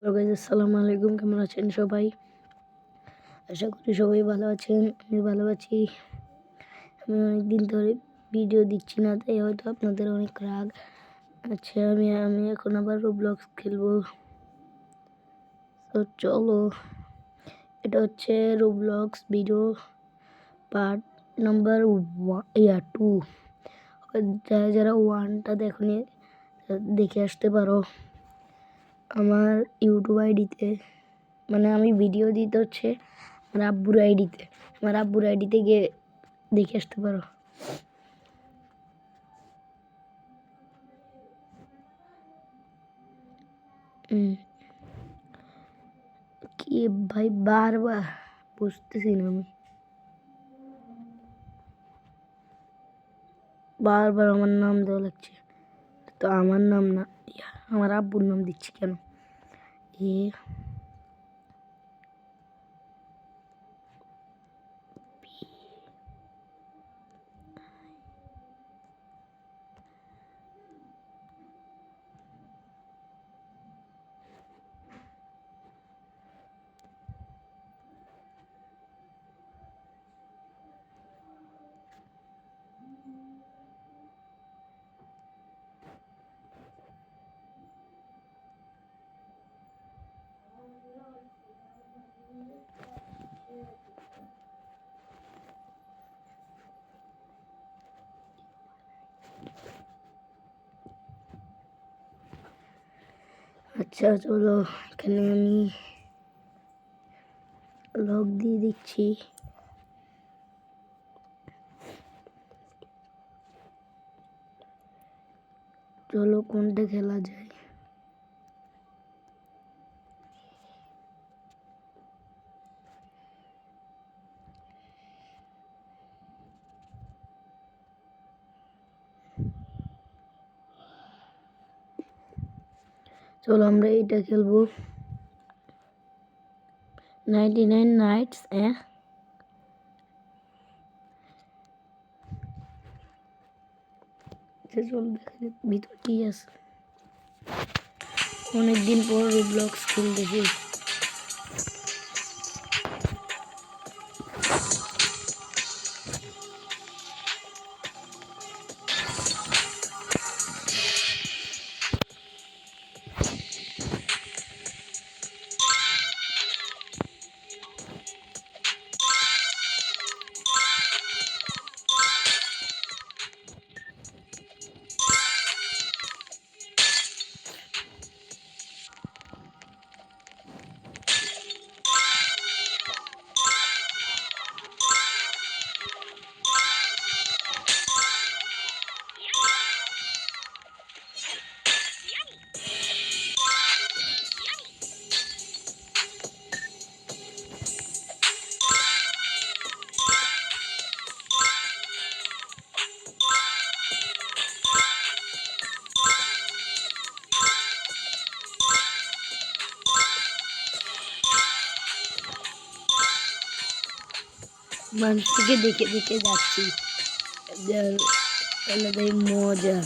Hello guys, আসসালামু আলাইকুম। কেমন আছেন সবাই? আশা করি সবাই ভালো আছেন। আমি ভালো আছি। আমি অনেকদিন ধরে ভিডিও দিচ্ছি না, তাই হয়তো আপনাদের অনেক রাগ। আচ্ছা, আমি এখন আবার রোবলক্স খেলবো। তো চলো, এটা হচ্ছে রোবলক্স ভিডিও পার্ট নাম্বার 2। যারা যারা 1টা দেখনি দেখে আসতে পারো আমার ইউটিউব আইডিতে। মানে আমি ভিডিও দিতে হচ্ছে আমার আব্বুর আইডিতে। আমার আব্বুর আইডিতে গিয়ে দেখে আসতে পারো। কি ভাই, বারবার বুঝতেছি না আমি। বারবার আমার নাম দেওয়া লাগছে, তো আমার নাম না, আমার আব্বুর নাম দিচ্ছি কেন? এ আচ্ছা চলো, এখানে আমি লক দিয়ে দিচ্ছি। চলো, কোনটা খেলা যায়? চলো আমরা এটা খেলবো, 99 নাইটস। চলো দেখা যাক ভিতর কি আছে। অনেকদিন পর রোবলক্স খেলতেছি। মানুষ থেকে দেখে দেখে যাচ্ছি, যার আলাদাই মজা।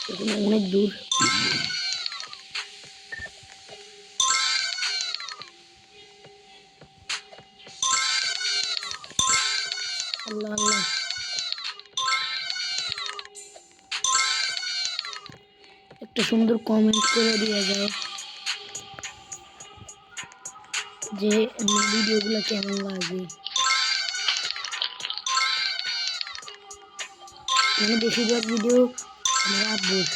এখানে অনেক দূর। আল্লাহ আল্লাহ, একটা সুন্দর কমেন্ট করে দিয়ে যাও যে আমার ভিডিওগুলো কেমন লাগে। মানে বেশিরভাগ ভিডিও আমার আব্বুর,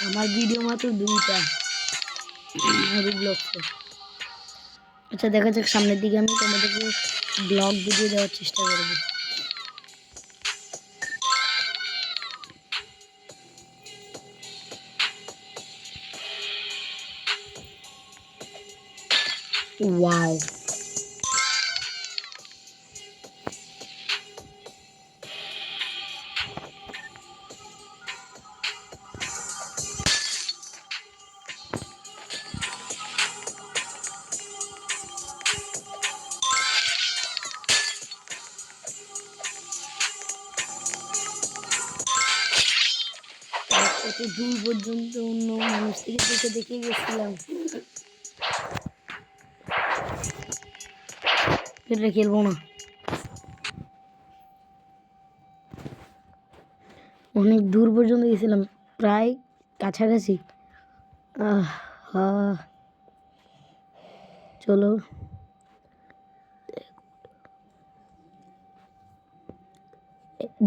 আমার ভিডিও মাত্র 2টা ব্লগসে। আচ্ছা দেখা যাক, সামনের দিকে আমি তোমাদেরকে ব্লগ ভিডিও দেওয়ার চেষ্টা করব। ওয়াও, এত দূর পর্যন্ত অন্য মানুষ থেকে দেখে দেখে গেছিলাম। এটা খেলবো না, অনেক দূর পর্যন্ত গেছিলাম, প্রায় কাছাকাছি। চলো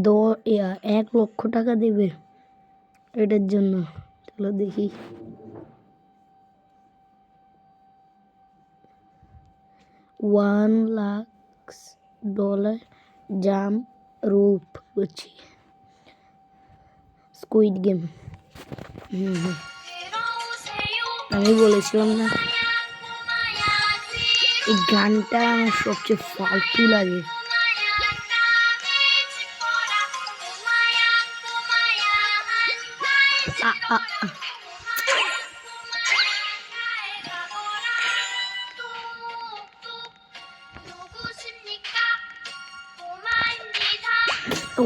$1 লক্ষ টাকা দেবে এটার জন্য। চলো দেখি। $1 লাখ জাম্প রোপ করছি, স্কুইড গেম। আমি বলেছিলাম না এই গানটা আমার সবচেয়ে ফালতু লাগে।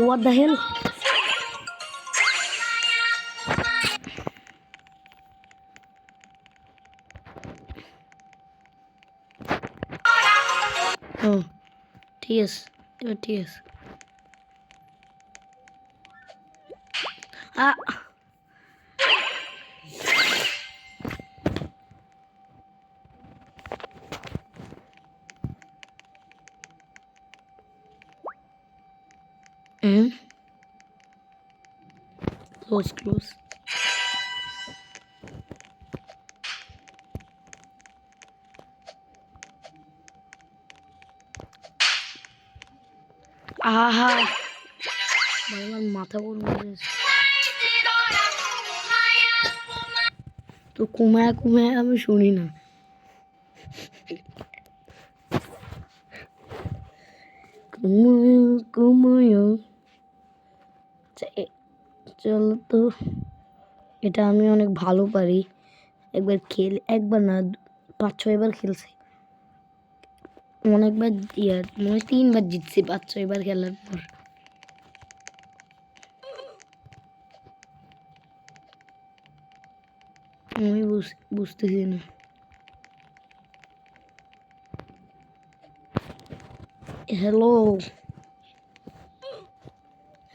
What the hell? Oh, TS. Your TS. Ah. Close. আহা আমার মাথা গরম হয়ে গেছে। তো কুমায় আমি শুনি না। কুমায় চল তো, এটা আমি অনেক ভালো পারি। একবার না 5-6 বার খেলছি, অনেকবার মনে 3 বার জিতছি 5-6 বার খেলার পর। আমি বুঝতেছি না। হ্যালো,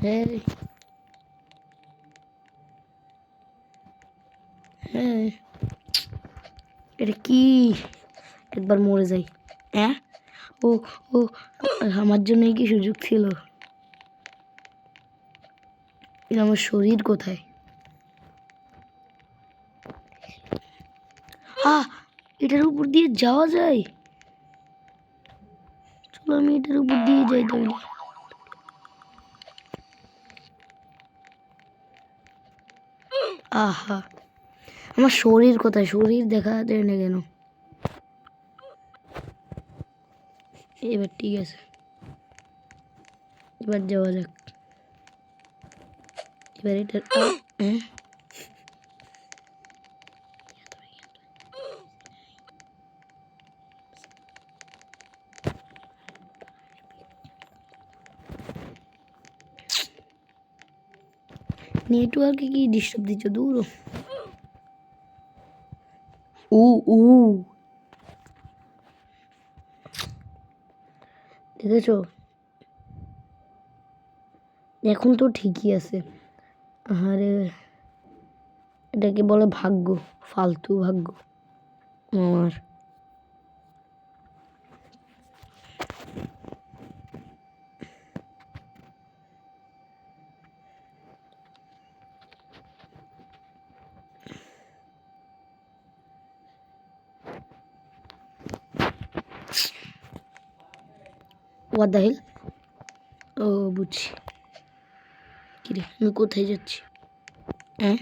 হ্যাঁ এটা কি? একবার মরে যাই। হ্যাঁ, ও ও আমার জন্যই কি সুযোগ ছিল? আমার শরীর কোথায়? এটার উপর দিয়ে যাওয়া যায়? চলো আমি এটার উপর দিয়ে যাই তাহলে। আহা, আমার শরীর কোথায়? শরীর দেখা যায় না কেন? এবার ঠিক আছে, এবার যাওয়া যাক। এবার এটা নেটওয়ার্কে কি ডিস্টার্ব দিচ্ছ? দূর দেখেছ? এখন তো ঠিকই আছে। আরে এটাকে বলে ভাগ্য, ফালতু ভাগ্য আমার। What the hell? ও বুঝছি। কিরে আমি কোথায় যাচ্ছি? হ্যাঁ,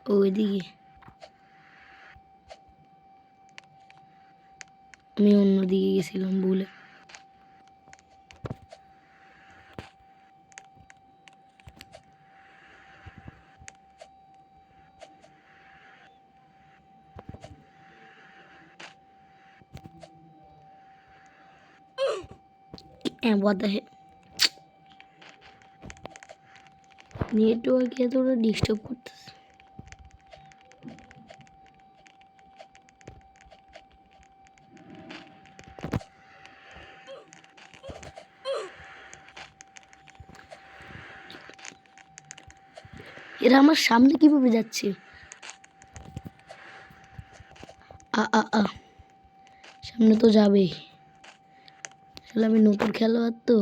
ওইদিকে। আমি অন্যদিকে গেছিলাম ভুলে। What the hell? নেটওয়ার্ক এতটা ডিস্টার্ব করতেছে। এরা আমার সামনে কিভাবে যাচ্ছে? সামনে তো যাবেই। আসলে আমি নতুন খেলোয়াড় তো।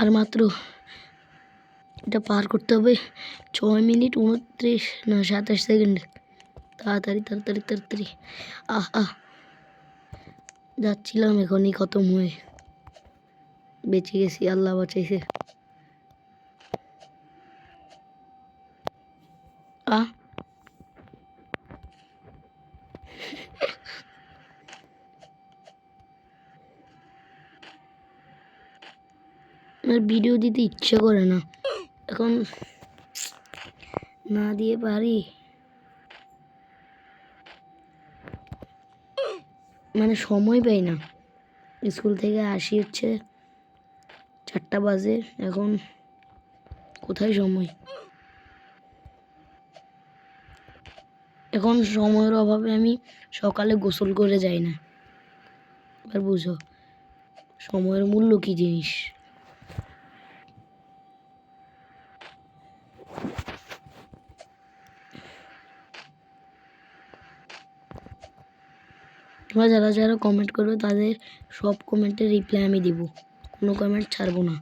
আর মাত্র এটা পার করতে হবে 6 মিনিট 29 না 27 সেকেন্ড। তাড়াতাড়ি তাড়াতাড়ি তাড়াতাড়ি। যাচ্ছিলাম, এখনই খতম হয়ে বেঁচে গেছি, আল্লাহ বাঁচাইছে। আমার ভিডিও দিতে ইচ্ছে করে না, এখন না দিয়ে পারি? মানে সময় পাই না। স্কুল থেকে আসি হচ্ছে 4টা বাজে, এখন কোথায় সময়? এখন সময়ের অভাবে আমি সকালে গোসল করে যাই না। এবার বুঝো সময়ের মূল্য কি জিনিস। তোমরা যারা যারা কমেন্ট করবে তাদের সব কমেন্টের রিপ্লাই আমি দিব, কোনো কমেন্ট ছাড়বো না।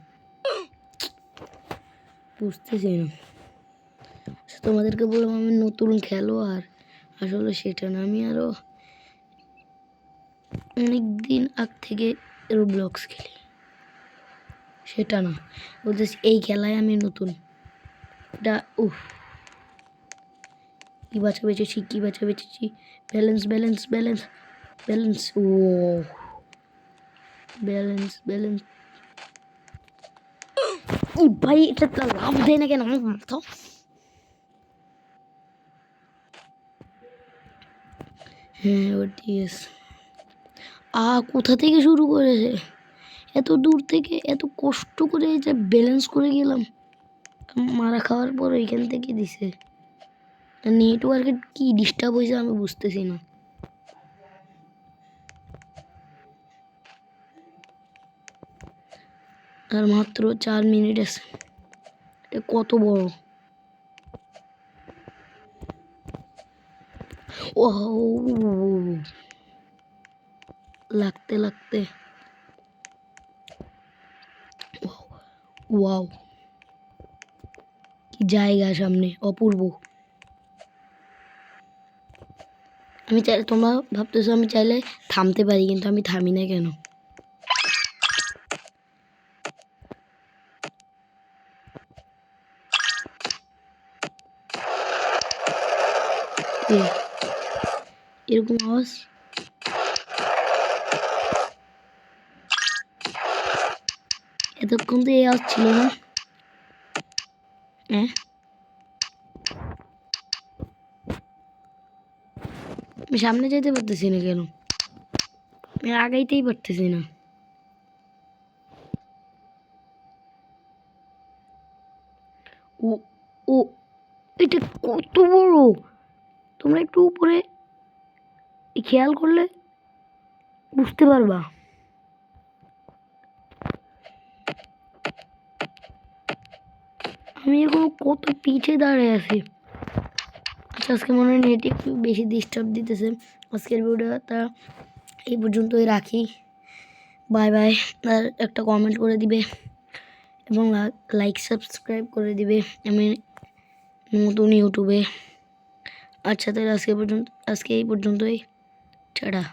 বুঝতেছি না, তোমাদেরকে বললাম আমি নতুন খেলোয়াড়, আসলে সেটা না। আমি আরও অনেক দিন আগ থেকে রোবলক্স খেলি, সেটা না। বলতেছি এই খেলায় আমি নতুন। এটা কি বাঁচা বেঁচেছি, কি বাঁচা বেঁচেছি। ব্যালেন্স ব্যালেন্স ব্যালেন্স ব্যালেন্স, ও ব্যালেন্স ব্যালেন্স। ভাই এটা তো লাভ দেয় না কেন? তো হ্যাঁ ওটিএস কোথা থেকে শুরু করেছে? এত দূর থেকে এত কষ্ট করে যে ব্যালেন্স করে গেলাম, মারা খাওয়ার পর ওইখান থেকে দিছে। নেটওয়ার্কের কি ডিস্টার্ব হয়েছে আমি বুঝতেছি না। আর মাত্র 4 মিনিট আছে। এটা কত বড়! ও লাগতে লাগতে, ওয়াও কি জায়গা সামনে, অপূর্ব। আমি চাই, তোমরা ভাবতেছো আমি চাইলে থামতে পারি, কিন্তু আমি থামি না কেন? এরকম আওয়াজ এতক্ষণ তো এই আওয়াজ ছিল না। হ্যাঁ আমি সামনে যেতে পারতেছি না কেন? আমি আগাইতেই পারতেছি না। ও ও এটা কত বড়! তোমরা একটু উপরে খেয়াল করলে বুঝতে পারবা। আমি এখন কত পিছে দাঁড়িয়ে আছি। আচ্ছা আজকে মনে হয় নেট একটু বেশি ডিস্টার্ব দিতেছে। আজকের ভিডিওটা এই পর্যন্তই রাখি। Bye bye. আর একটা কমেন্ট করে দিবে এবং লাইক সাবস্ক্রাইব করে দিবে, আমি নতুন ইউটিউবে। আচ্ছা তাহলে আজকে এই পর্যন্তই, টাটা।